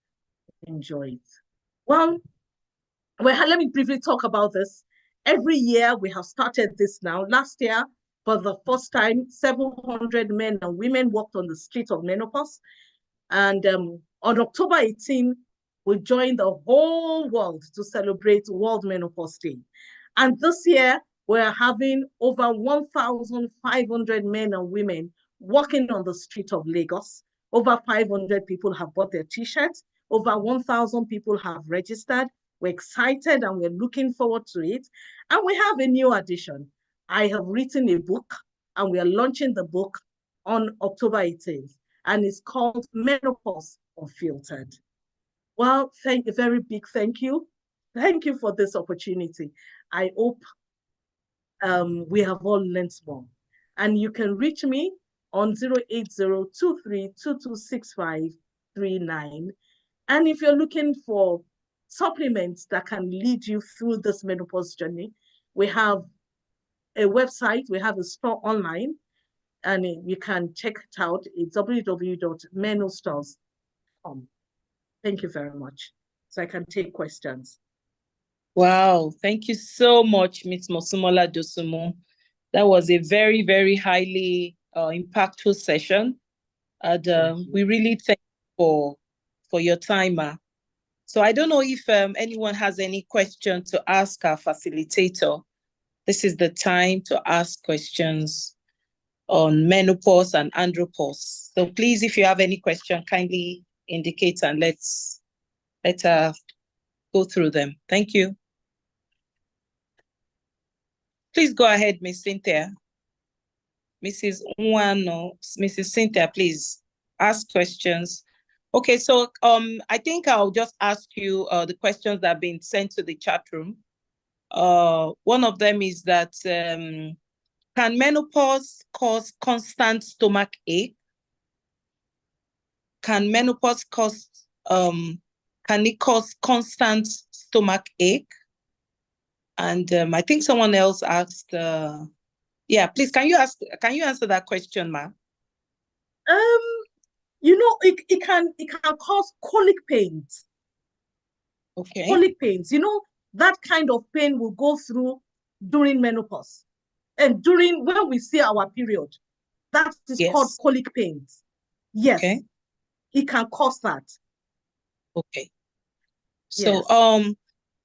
Enjoy it. Well, let me briefly talk about this. Every year we have started this now. Last year, for the first time, 700 men and women walked on the streets of menopause. And on October 18, we joined the whole world to celebrate World Menopause Day. And this year, we're having over 1,500 men and women walking on the street of Lagos. Over 500 people have bought their t-shirts. Over 1,000 people have registered. We're excited and we're looking forward to it. And we have a new addition. I have written a book and we are launching the book on October 18th. And it's called Menopause Unfiltered. Well, a very big thank you. Thank you for this opportunity. I hope we have all learned more. And you can reach me on 08023226539. And if you're looking for supplements that can lead you through this menopause journey, we have a website, we have a store online, and you can check it out. It's www.menostores.com. Thank you very much. So I can take questions. Wow, thank you so much, Ms. Mosumola Dosunmu. That was a very, very highly impactful session. And we really thank you for your time. So I don't know if anyone has any question to ask our facilitator. This is the time to ask questions on menopause and andropause. So please, if you have any question, kindly indicate and let's go through them. Thank you. Please go ahead, Ms. Cynthia. Mrs. Nwano, Mrs. Cynthia, please ask questions. Okay, so I think I'll just ask you the questions that have been sent to the chat room. One of them is that can menopause cause constant stomach ache? Can menopause cause constant stomach ache? And I think someone else asked. Yeah, please, can you answer that question, ma? You know, it can cause colic pains. Okay. Colic pains. You know, that kind of pain will go through during menopause. And when we see our period, that is called colic pains. Yes. Okay. It can cause that. Okay. So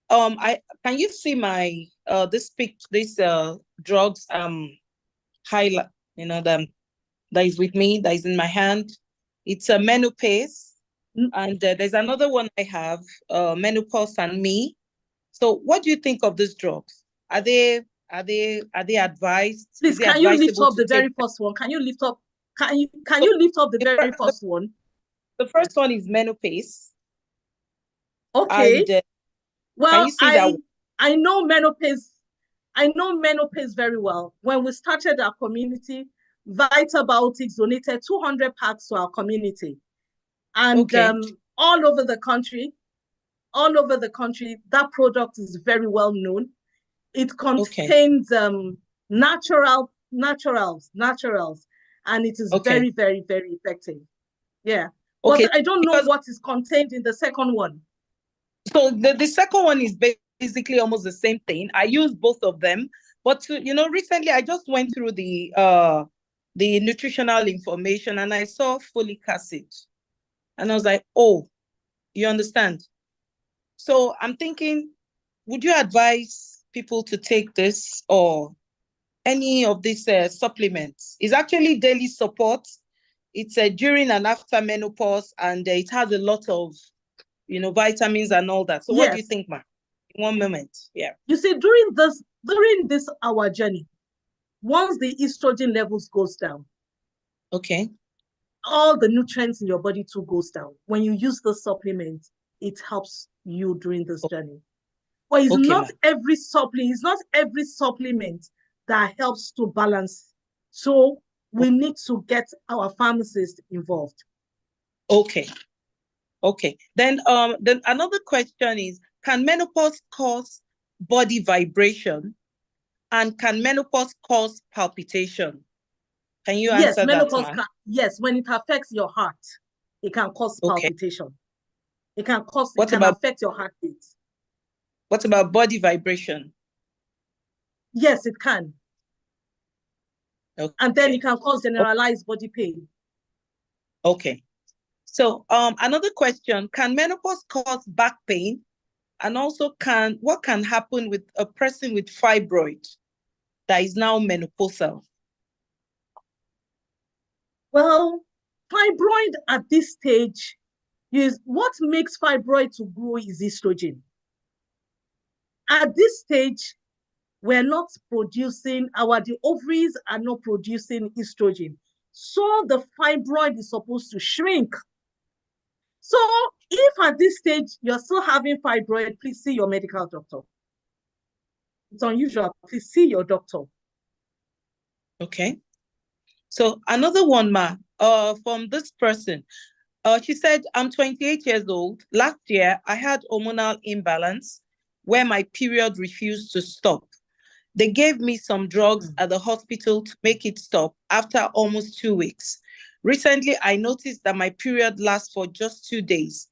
can you see my this drugs highlight, that is with me, that is in my hand. It's a Menopause. And there's another one I have, menopause and me. So what do you think of these drugs? Are they advised? Please, Is it can you lift advisable up to the very take? first one? Can you lift up? Can you lift up the very first one? The first one is menopause. Okay. And can well, you see that? I know menopause. I know menopause very well. When we started our community, Vitabiotics donated 200 packs to our community. And Okay. all over the country, that product is very well known. It contains naturals, and it is very, very, very effective. Yeah. Okay. But I don't know what is contained in the second one. So the second one is basically almost the same thing. I use both of them, but recently I just went through the nutritional information and I saw folic acid, and I was like, oh, you understand? So I'm thinking, would you advise people to take this or any of these supplements? It's actually daily support. It's during and after menopause, and it has a lot of vitamins and all that. So what do you think, ma? In one moment, yeah. You see, during this our journey, once the estrogen levels goes down, okay, all the nutrients in your body too goes down. When you use the supplement, it helps you during this journey. But it's not every supplement that helps to balance. So we need to get our pharmacist involved. Okay. Then another question is, can menopause cause body vibration? And can menopause cause palpitation? Can you answer that? Yes, when it affects your heart, it can cause palpitation. It can affect your heartbeat. What about body vibration? Yes, it can. Okay. And then it can cause generalized body pain. Okay. So another question, can menopause cause back pain? And also what can happen with a person with fibroid that is now menopausal? Well, fibroid at this stage is what makes fibroid to grow is estrogen. At this stage, we're not producing, the ovaries are not producing estrogen. So the fibroid is supposed to shrink. So if at this stage you're still having fibroid, please see your medical doctor. It's unusual. Please see your doctor. Okay. So another one, ma, from this person. She said, I'm 28 years old. Last year, I had hormonal imbalance where my period refused to stop. They gave me some drugs at the hospital to make it stop after almost 2 weeks. Recently, I noticed that my period lasts for just 2 days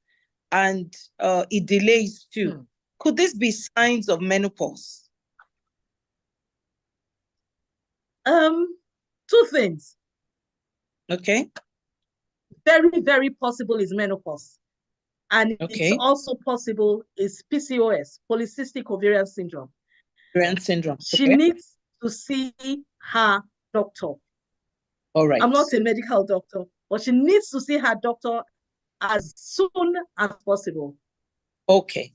and it delays too. Could this be signs of menopause? Two things. Okay. Very, very possible is menopause. And it's also possible is PCOS, polycystic ovarian syndrome. She needs to see her doctor. All right. I'm not a medical doctor, but she needs to see her doctor as soon as possible. Okay.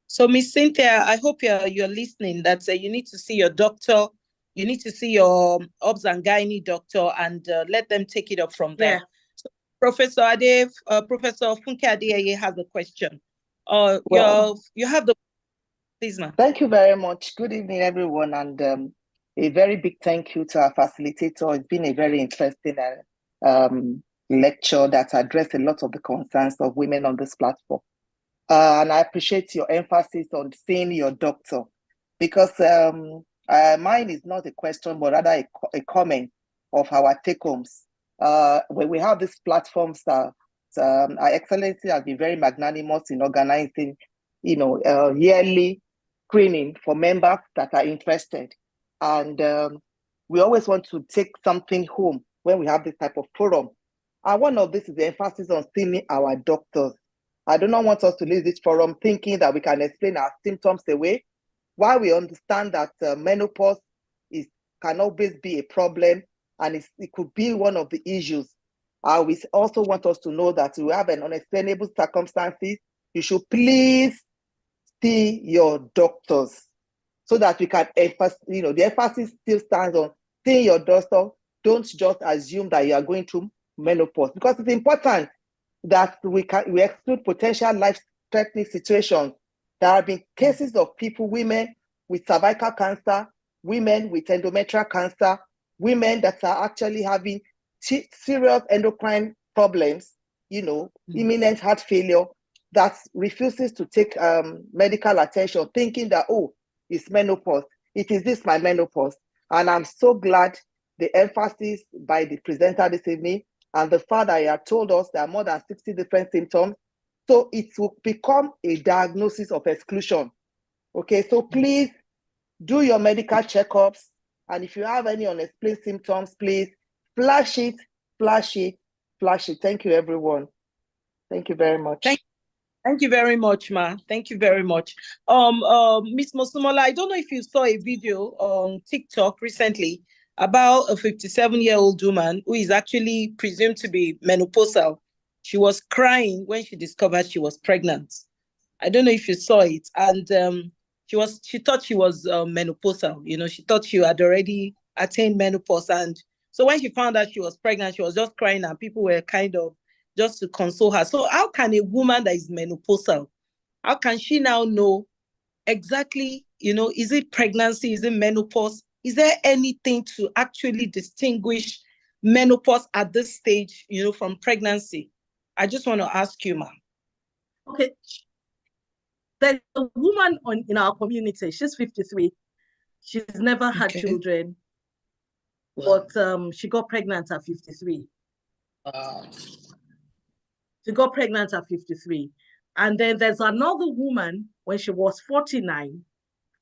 So, Miss Cynthia, I hope you're listening. That you need to see your doctor. You need to see your obs and gynae doctor and let them take it up from there. Yeah. So, Professor Funke Adeyeye has a question. You have the please, ma'am. Thank you very much. Good evening, everyone, and a very big thank you to our facilitator. It's been a very interesting lecture that addressed a lot of the concerns of women on this platform. And I appreciate your emphasis on seeing your doctor, because mine is not a question, but rather a comment of our take-homes. When we have these platforms that our Excellency has been very magnanimous in organizing, yearly screening for members that are interested. And we always want to take something home when we have this type of forum. And one of this is the emphasis on seeing our doctors. I do not want us to leave this forum thinking that we can explain our symptoms away, while we understand that menopause can always be a problem, and it could be one of the issues We also want us to know that you have an unexplainable circumstances, you should please see your doctors so that we can emphasize, the emphasis still stands on seeing your doctor. Don't just assume that you are going through menopause, because it's important that we exclude potential life-threatening situations. There have been cases of women with cervical cancer, women with endometrial cancer, women that are actually having serious endocrine problems, imminent heart failure, that refuses to take medical attention, thinking that, oh, it's menopause. It is this my menopause. And I'm so glad the emphasis by the presenter this evening and the fact that he had told us there are more than 60 different symptoms. So it will become a diagnosis of exclusion. Okay, so please do your medical checkups. And if you have any unexplained symptoms, please flash it, flash it, flash it. Thank you, everyone. Thank you very much. Thank you very much, Ma. Thank you very much. Miss Mosumola, I don't know if you saw a video on TikTok recently about a 57-year-old woman who is actually presumed to be menopausal. She was crying when she discovered she was pregnant. I don't know if you saw it. And she thought she was menopausal. She thought she had already attained menopause. And so when she found out she was pregnant, she was just crying, and people were kind of just to console her. So how can a woman that is menopausal, how can she now know exactly, is it pregnancy, is it menopause? Is there anything to actually distinguish menopause at this stage, from pregnancy? I just want to ask you, ma'am. Okay. There's a woman in our community, she's 53. She's never had children, but she got pregnant at 53. She got pregnant at 53. And then there's another woman when she was 49.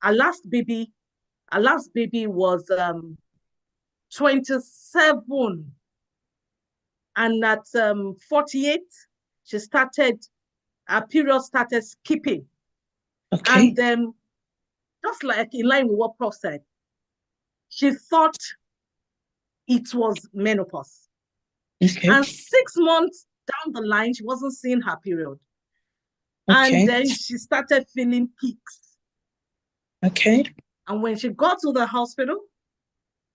Her last baby was 27. And at 48, her period started skipping. Okay. And then, just like in line with what Prof said, she thought it was menopause. Okay. And 6 months down the line, she wasn't seeing her period. Okay. And then she started feeling peaks. Okay. And when she got to the hospital,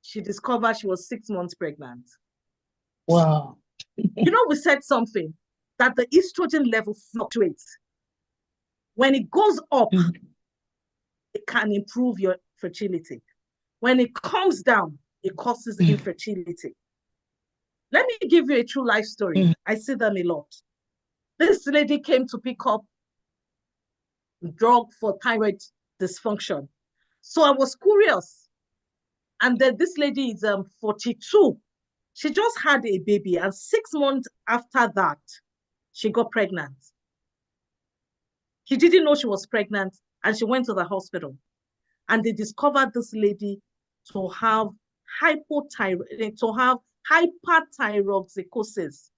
she discovered she was 6 months pregnant. Wow. We said something, that the estrogen level fluctuates. When it goes up, it can improve your fertility. When it comes down, it causes infertility. Let me give you a true life story. I see them a lot. This lady came to pick up drug for thyroid dysfunction. So I was curious. And then this lady is 42. She just had a baby, and 6 months after that, she got pregnant. She didn't know she was pregnant, and she went to the hospital. And they discovered this lady to have hyperthyroxicosis.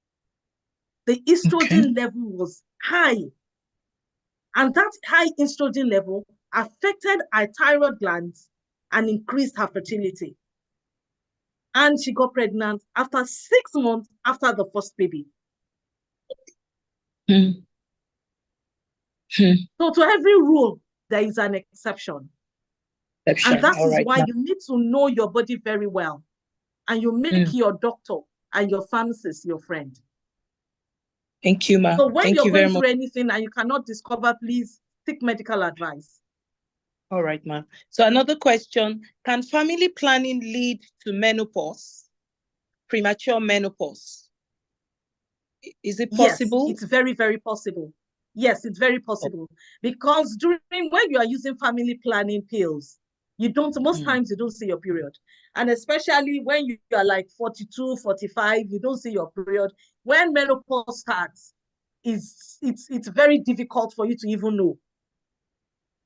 The estrogen level was high. And that high estrogen level affected her thyroid glands and increased her fertility. And she got pregnant after 6 months after the first baby. So to every rule, there is an exception. And that is why you need to know your body very well. And you make your doctor and your pharmacist your friend. Thank you, ma'am. So when you're going through anything and you cannot discover, please seek medical advice. All right, ma'am. So another question, can family planning lead to menopause, premature menopause? Is it possible? Yes, it's very, very possible. Yes, it's very possible. Because when you are using family planning pills, most times you don't see your period. And especially when you are like 42, 45, you don't see your period. When menopause starts, it's very difficult for you to even know.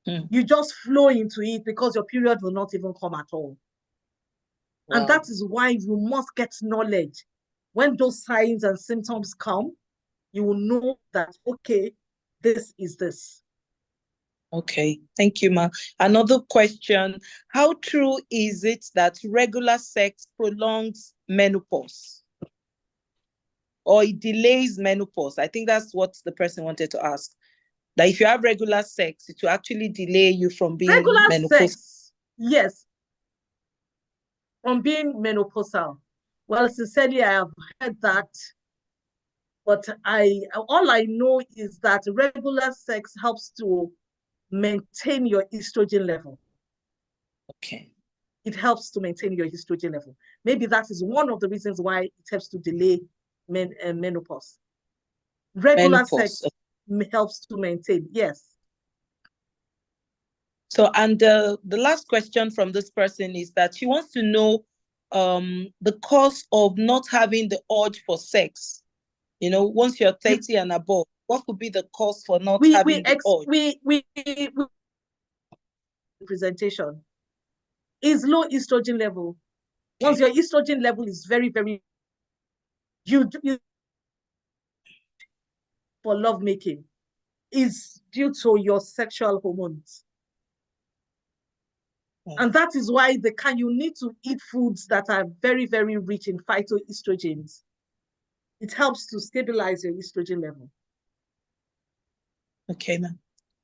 You just flow into it because your period will not even come at all. Wow. And that is why you must get knowledge. When those signs and symptoms come, you will know that, okay, this is this. Okay, thank you, ma. Another question, how true is it that regular sex prolongs menopause? or it delays menopause? I think that's what the person wanted to ask. That if you have regular sex, it will actually delay you from being regular menopausal. Sex, yes, from being menopausal. Well, sincerely, I have heard that, but all I know is that regular sex helps to maintain your estrogen level. Okay. It helps to maintain your estrogen level. Maybe that is one of the reasons why it helps to delay menopause. Regular sex helps to maintain, yes. So, and the last question from this person is that she wants to know the cause of not having the urge for sex. You know, once you're 30 and above, what could be the cause for not having the urge? Presentation is low estrogen level. Okay. Once your estrogen level is very, very, you for lovemaking is due to your sexual hormones. And that is why you need to eat foods that are very, very rich in phytoestrogens. It helps to stabilize your estrogen level. Okay, ma'am.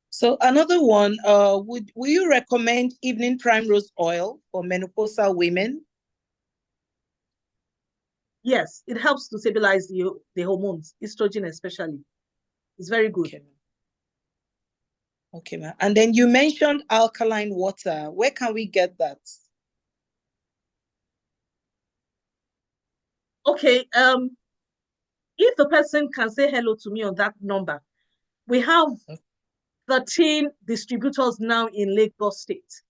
So another one, will you recommend evening primrose oil for menopausal women? Yes, it helps to stabilize the hormones, estrogen especially. It's very good. Okay. Okay, ma'am. And then you mentioned alkaline water. Where can we get that? Okay, if the person can say hello to me on that number, we have 13 distributors now in Lagos State.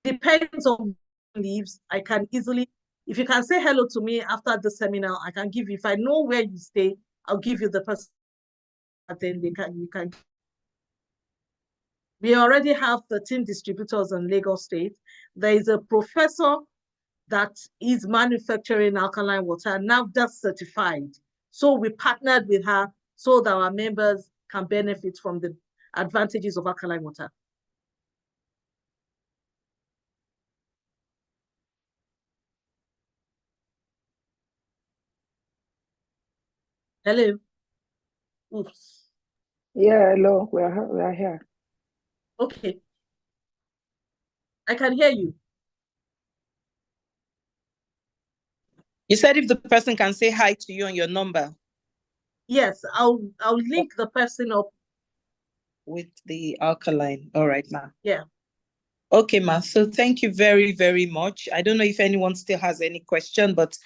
Depends on leaves. I can easily, if you can say hello to me after the seminar, I can give you, if I know where you stay, I'll give you the person. Then you can. We already have 13 distributors in Lagos State. There is a professor that is manufacturing alkaline water, now that's certified. So we partnered with her so that our members can benefit from the advantages of alkaline water. Hello. Oops. Yeah, hello. We are here. Okay. I can hear you. You said if the person can say hi to you on your number. Yes, I'll link the person up with the alkaline. All right, ma. Yeah. Okay, ma. So thank you very, very much. I don't know if anyone still has any question, but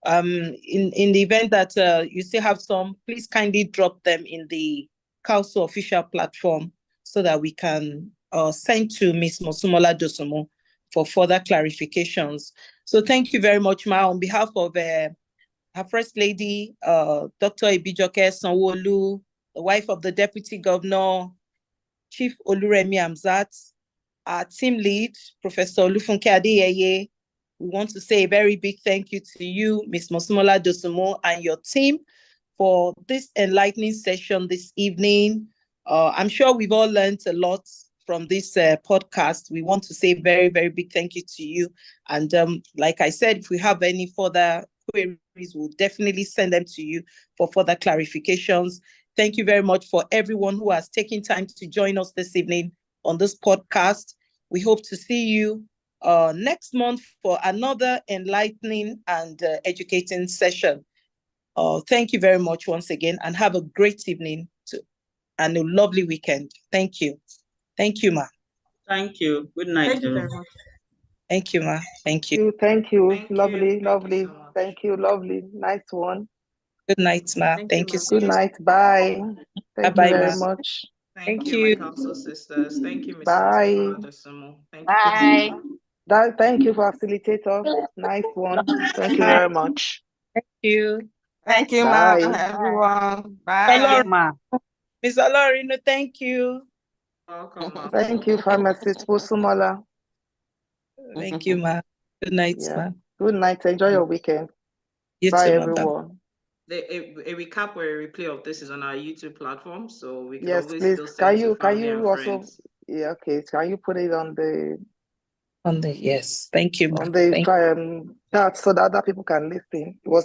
in the event that you still have some, please kindly drop them in the COWLSO official platform so that we can send to Ms. Mosumola Dosunmu for further clarifications. So thank you very much, ma. On behalf of her First Lady, Dr. Ibijoke Sanwo-Olu, the wife of the Deputy Governor, Chief Oluremi Amzat, our team lead, Professor Olufunke Adeyeye. We want to say a very big thank you to you, Ms. Mosumola Dosunmu, and your team for this enlightening session this evening. I'm sure we've all learned a lot from this podcast. We want to say very, very big thank you to you. And like I said, if we have any further queries, we'll definitely send them to you for further clarifications. Thank you very much for everyone who has taken time to join us this evening on this podcast. We hope to see you next month for another enlightening and educating session. Thank you very much once again, and have a great evening and a lovely weekend. Thank you. Thank you, ma. Thank you. Good night. Thank you very much. Thank you, ma. Thank you. Thank you. Lovely, lovely. Thank you, lovely. Nice one. Good night, ma. Thank you. Good night. Bye. Thank you very much. Thank you, my COWLSO sisters. Thank you, Mrs. Bye. Thank Bye. you. Thank you, facilitator. Nice one. Thank you very much. Thank you. Thank you, ma, everyone. Bye. Ms. Olorino, thank you. Welcome, ma. Thank you, Pharmacist Mosumola. Thank you, ma. Good night, ma. Good night. Enjoy your weekend. You Bye, too, everyone. A recap or a replay of this is on our YouTube platform, so we can always please. still send to family and also friends. Yeah, okay. Can you put it on the yes, thank you. On the chat so that other people can listen? It was the